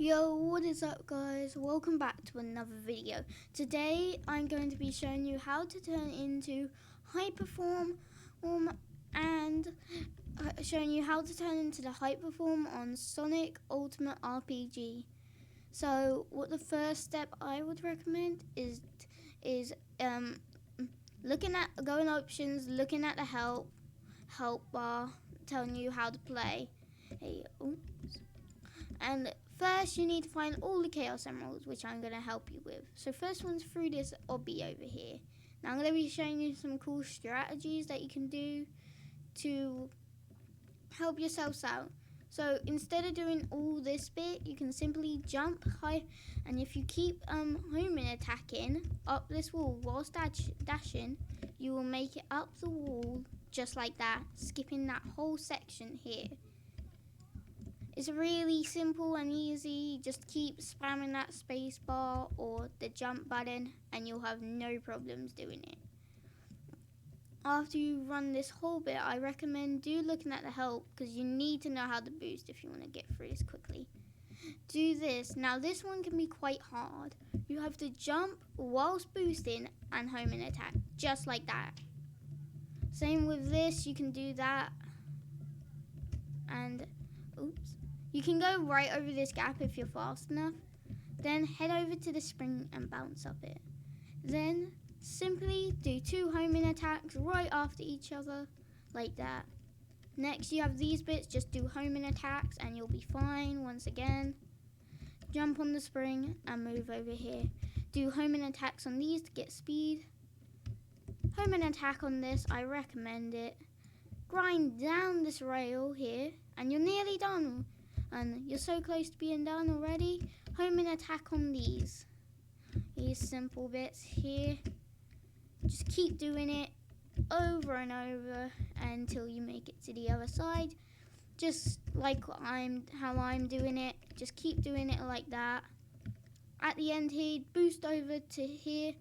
Yo, what is up guys? Welcome back to another video. Today I'm going to be showing you how to turn into Hyperform and showing you how to turn into the Hyperform on Sonic Ultimate RPG. So what the first step I would recommend is looking at going options, looking at the help bar telling you how to play. And first you need to find all the Chaos Emeralds, which I'm going to help you with. So first one's through this obby over here. Now I'm going to be showing you some cool strategies that you can do to help yourselves out. So instead of doing all this bit, you can simply jump high, and if you keep homing attacking up this wall whilst dashing, you will make it up the wall just like that, skipping that whole section here. It's really simple and easy. Just keep spamming that space bar or the jump button and you'll have no problems doing it. After you run this whole bit, I recommend looking at the help, because you need to know how to boost if you want to get through this quickly. Do this. Now this one can be quite hard. You have to jump whilst boosting and home and attack, just like that. Same with this, you can do that. And you can go right over this gap if you're fast enough. Then head over to the spring and bounce up it. Then simply do 2 homing attacks right after each other, like that. Next you have these bits, just do homing attacks and you'll be fine once again. Jump on the spring and move over here. Do homing attacks on these to get speed. Homing attack on this, I recommend it. Grind down this rail here and you're nearly done. And you're so close to being done already. Homing attack on these simple bits here. Just keep doing it over and over until you make it to the other side. Just like how I'm doing it. Just keep doing it like that. At the end here, boost over to here.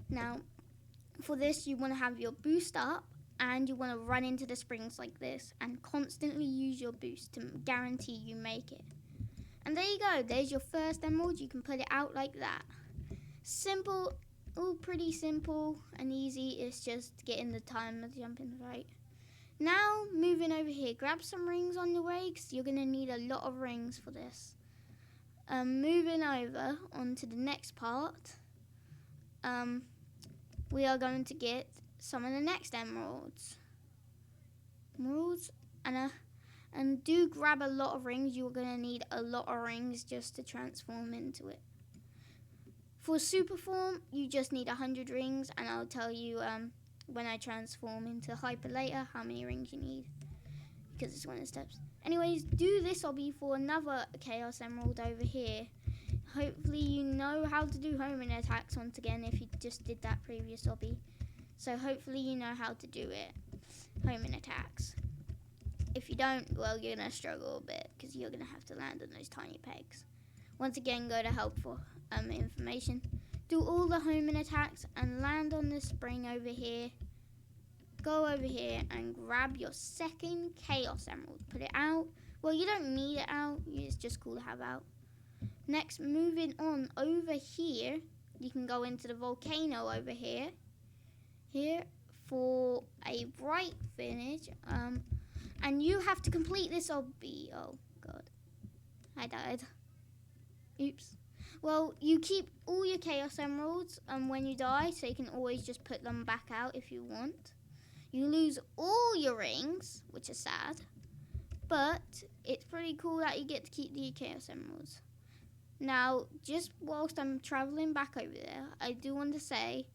Now, for this, you want to have your boost up. And you want to run into the springs like this and constantly use your boost to guarantee you make it. And there you go, there's your first emerald. You can put it out like that. Simple, all pretty simple and easy. It's just getting the time of jumping right. Now moving over here, grab some rings on the way because you're going to need a lot of rings for this. Moving over onto the next part, we are going to get some of the next emeralds. And do grab a lot of rings. You're going to need a lot of rings just to transform into it. For super form, you just need 100 rings, and I'll tell you when I transform into hyper later how many rings you need, because it's one of the steps. Anyways, do this obby for another chaos emerald over here. Hopefully you know how to do homing attacks once again if you just did that previous obby. So hopefully you know how to do it, homing attacks. If you don't, well, you're going to struggle a bit because you're going to have to land on those tiny pegs. Once again, go to help for information. Do all the homing attacks and land on the spring over here. Go over here and grab your second Chaos Emerald. Put it out. Well, you don't need it out. It's just cool to have out. Next, moving on over here, you can go into the volcano over here. For a bright finish, and you have to complete this obby. Oh god, I died. Oops. Well, you keep all your chaos emeralds when you die, so you can always just put them back out if you want. You lose all your rings, which is sad, but it's pretty cool that you get to keep the chaos emeralds. Now, just whilst I'm traveling back over there, I do want to say,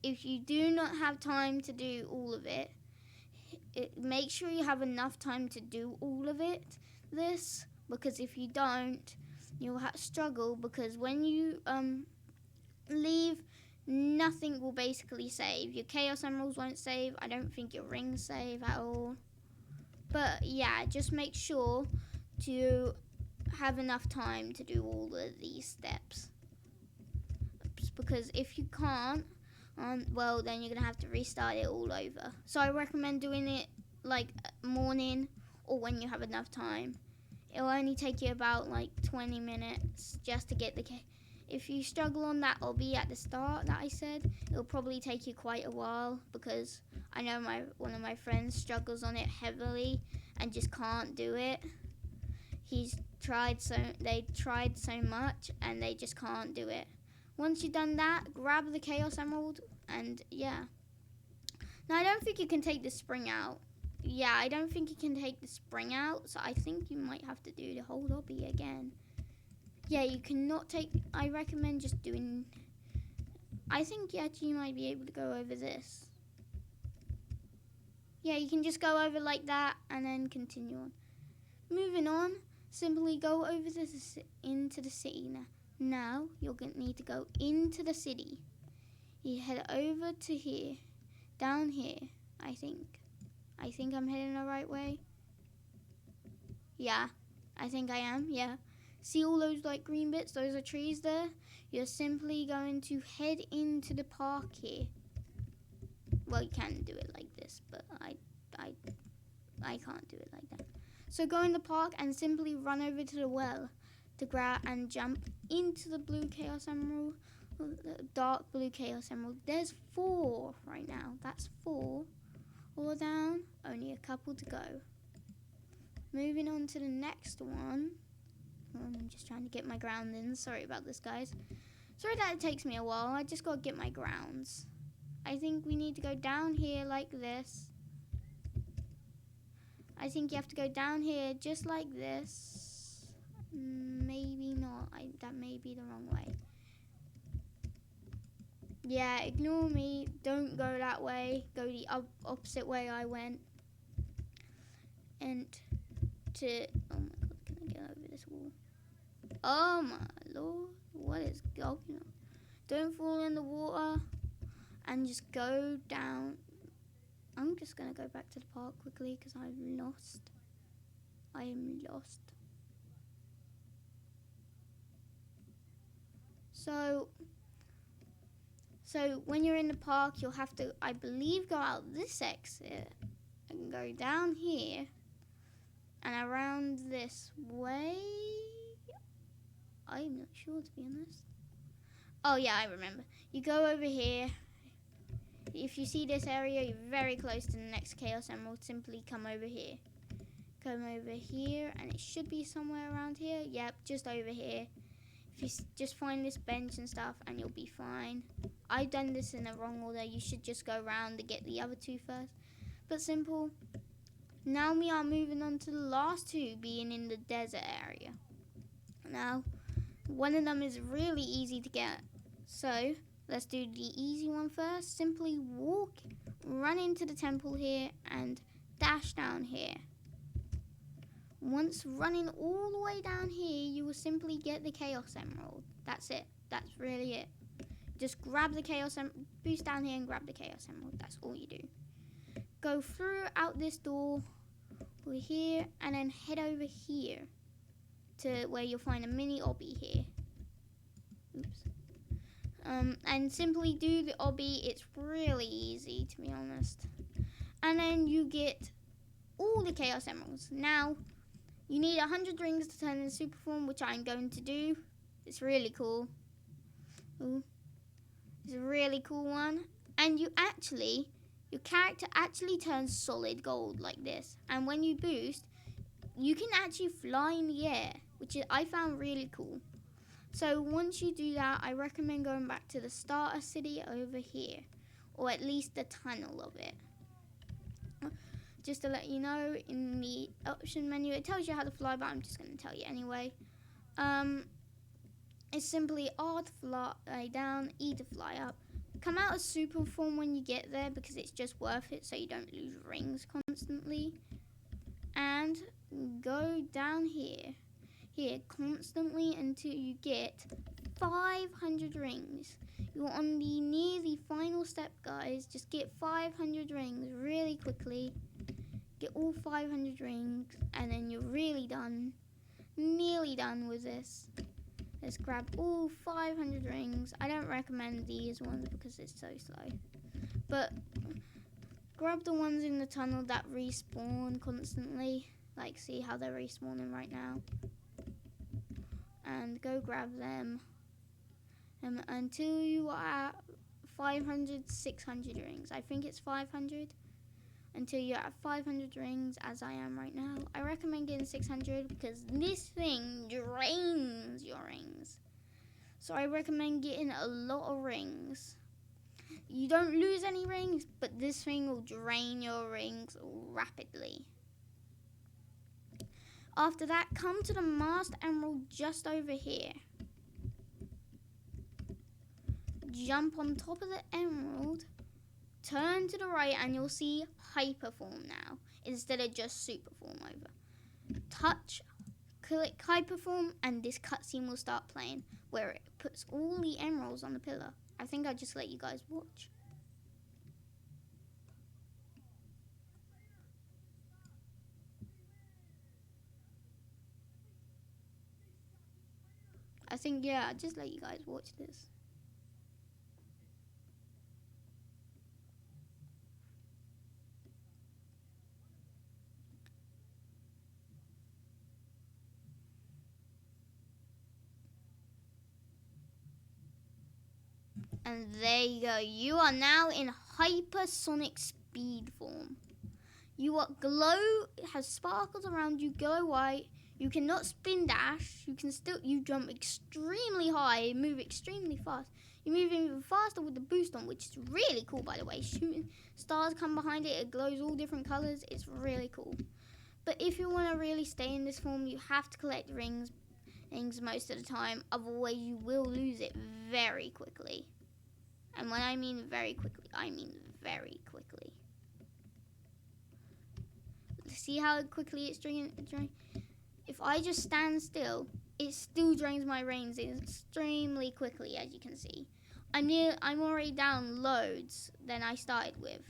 if you do not have time to do all of it, make sure you have enough time to do all of this, because if you don't, you'll struggle, because when you leave, nothing will basically save. Your Chaos Emeralds won't save. I don't think your rings save at all. But yeah, just make sure to have enough time to do all of these steps. Because if you can't, well, then you're going to have to restart it all over. So I recommend doing it like morning or when you have enough time. it'll only take you about like 20 minutes just to get the if you struggle on that obby at the start that I said, it'll probably take you quite a while, because I know one of my friends struggles on it heavily and just can't do it. They tried so much and they just can't do it. Once you've done that, grab the Chaos Emerald, and yeah. Now I don't think you can take the spring out. Yeah, I don't think you can take the spring out, so I think you might have to do the whole obby again. Yeah, you cannot take, I recommend just doing, I think you might be able to go over this. Yeah, you can just go over like that and then continue on. Moving on, simply go over into the city now. Now, you're going to need to go into the city. You head over to here, down here, I think. I think I'm heading the right way. Yeah, I think I am, yeah. See all those like green bits? Those are trees there. You're simply going to head into the park here. Well, you can do it like this, but I can't do it like that. So go in the park and simply run over to the well to grab and jump into the blue Chaos Emerald, the dark blue Chaos Emerald. There's 4 right now. That's 4. All down, only a couple to go. Moving on to the next one. I'm just trying to get my groundings. Sorry about this, guys. Sorry that it takes me a while. I just got to get my grounds. I think we need to go down here like this. I think you have to go down here just like this. Maybe not. That may be the wrong way. Yeah, ignore me. Don't go that way. Go the opposite way I went. And to... Oh my god, can I get over this wall? Oh my lord, what is going on? Don't fall in the water and just go down. I'm just gonna go back to the park quickly because I'm lost. I am lost. So when you're in the park, you'll have to, I believe, go out this exit and go down here and around this way. I'm not sure, to be honest. Oh yeah, I remember. You go over here. If you see this area, you're very close to the next Chaos Emerald. Simply come over here. Come over here, and it should be somewhere around here. Yep, just over here. If you just find this bench and stuff, and you'll be fine. I've done this in the wrong order. You should just go around to get the other 2 first. But simple. Now we are moving on to the last 2, being in the desert area. Now, one of them is really easy to get. So, let's do the easy one first. Simply walk, run into the temple here, and dash down here. Once running all the way down here, you will simply get the Chaos Emerald. That's it. That's really it. Just grab the Chaos Emerald, boost down here and grab the Chaos Emerald. That's all you do. Go through out this door, over here, and then head over here to where you'll find a mini obby here. Oops. And simply do the obby. It's really easy, to be honest. And then you get all the Chaos Emeralds. Now, you need 100 rings to turn into super form, which I'm going to do. It's really cool. Ooh. It's a really cool one. And your character actually turns solid gold like this. And when you boost, you can actually fly in the air, which I found really cool. So once you do that, I recommend going back to the starter city over here, or at least the tunnel of it. Just to let you know, in the option menu, it tells you how to fly, but I'm just going to tell you anyway. It's simply R to fly down, E to fly up. Come out of super form when you get there, because it's just worth it so you don't lose rings constantly. And go down here constantly until you get 500 rings. You're on near the final step, guys. Just get 500 rings really quickly. Get all 500 rings, and then you're really done. Nearly done with this. Let's grab all 500 rings. I don't recommend these ones because it's so slow. But grab the ones in the tunnel that respawn constantly. like, see how they're respawning right now. And go grab them. Until you are at 500, 600 rings. I think it's 500. Until you're at 500 rings, as I am right now. I recommend getting 600 because this thing drains your rings. So I recommend getting a lot of rings. You don't lose any rings, but this thing will drain your rings rapidly. After that, come to the Masked Emerald just over here. Jump on top of the emerald, turn to the right, and you'll see Hyperform now, instead of just Superform over. Click Hyperform, and this cutscene will start playing, where it puts all the emeralds on the pillar. I think I'll just let you guys watch. I think, yeah, I'll just let you guys watch this. And there you go. You are now in hypersonic speed form. You are it has sparkles around you, glow white. You cannot spin dash. You jump extremely high, move extremely fast. You move even faster with the boost on, which is really cool, by the way. Shooting stars come behind it. It glows all different colors. It's really cool. But if you want to really stay in this form, you have to collect rings most of the time. Otherwise, you will lose it very quickly. And when I mean very quickly, I mean very quickly. See how quickly it's draining? If I just stand still, it still drains my rings extremely quickly, as you can see. I'm already down loads than I started with.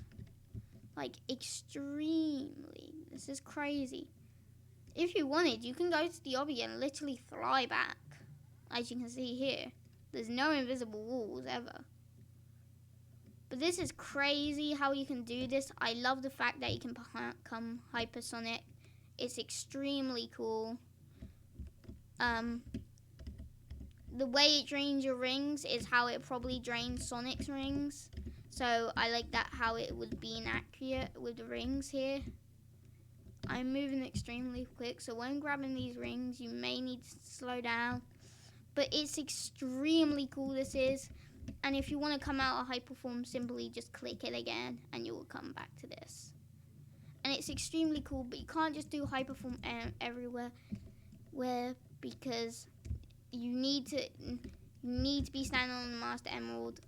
Like, extremely. This is crazy. If you wanted, you can go to the obby and literally fly back. As you can see here. There's no invisible walls ever. But this is crazy how you can do this. I love the fact that you can become hypersonic. It's extremely cool. The way it drains your rings is how it probably drains Sonic's rings. So I like that how it was being accurate with the rings here. I'm moving extremely quick, so when grabbing these rings, you may need to slow down. But it's extremely cool, this is. And if you want to come out of hyperform, simply just click it again and you will come back to this. And it's extremely cool, but you can't just do hyperform everywhere because you need to be standing on the Master Emerald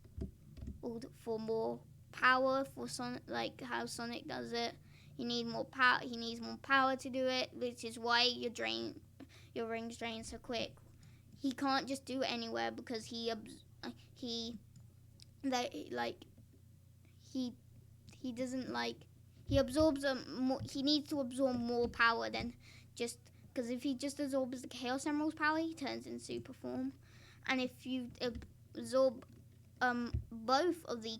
for more power for Sonic, like how Sonic does it. You need more power. He needs more power to do it, which is why your rings drain so quick. He can't just do it anywhere because he absorbs more. He needs to absorb more power than just because if he just absorbs the Chaos Emerald's power, he turns in super form. And if you absorb both of the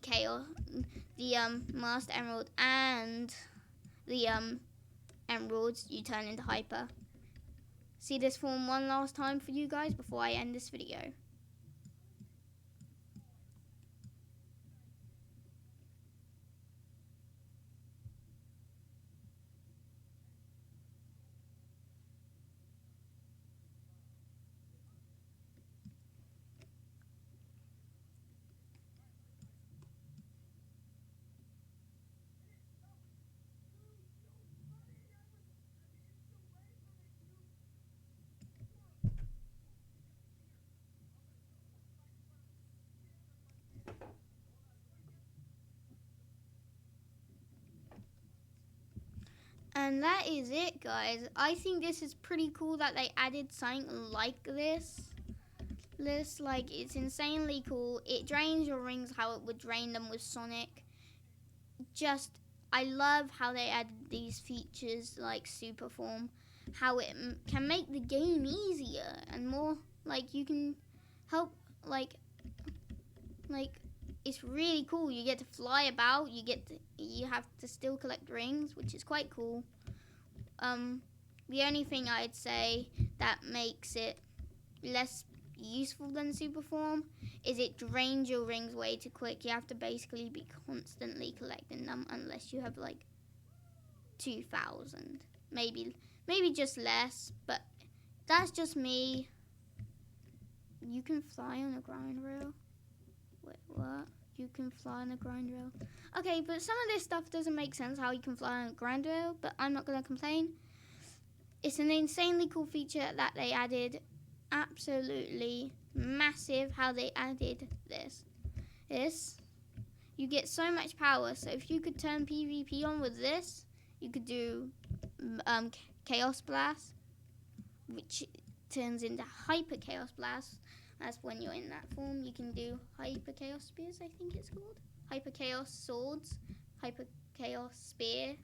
Master Emerald and the emeralds, you turn into hyper. See this form one last time for you guys before I end this video. And that is it, guys. I think this is pretty cool that they added something like this. Like, it's insanely cool. It drains your rings how it would drain them with Sonic. I love how they added these features like super form. How it can make the game easier and more, like, you can help, like, it's really cool. You get to fly about. You have to still collect rings, which is quite cool. the only thing I'd say that makes it less useful than super form is it drains your rings way too quick. You have to basically be constantly collecting them unless you have like 2,000, maybe just less, but that's just me. You can fly on a grind rail. Wait, what? You can fly on a grind rail. Okay, but some of this stuff doesn't make sense how you can fly on a grind rail, but I'm not gonna complain. It's an insanely cool feature that they added. Absolutely massive how they added this. You get so much power. So if you could turn PvP on with this, you could do Chaos Blast, which turns into Hyper Chaos Blast. That's when you're in that form. You can do Hyper Chaos Spears, I think it's called. Hyper Chaos Swords, Hyper Chaos Spear.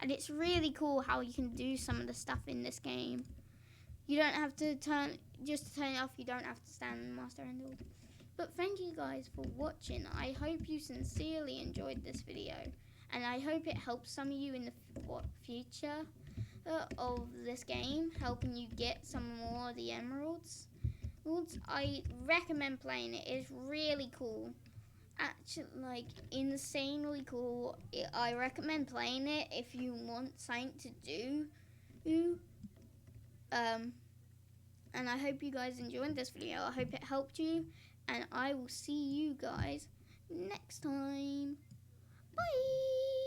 And it's really cool how you can do some of the stuff in this game. You don't have to just to turn it off, you don't have to stand in Master Handle. But thank you guys for watching. I hope you sincerely enjoyed this video. And I hope it helps some of you in the future of this game, helping you get some more of the emeralds. I recommend playing it. It's really cool. Actually, like, insanely cool. I recommend playing it if you want something to do. And I hope you guys enjoyed this video. I hope it helped you, and I will see you guys next time. Bye!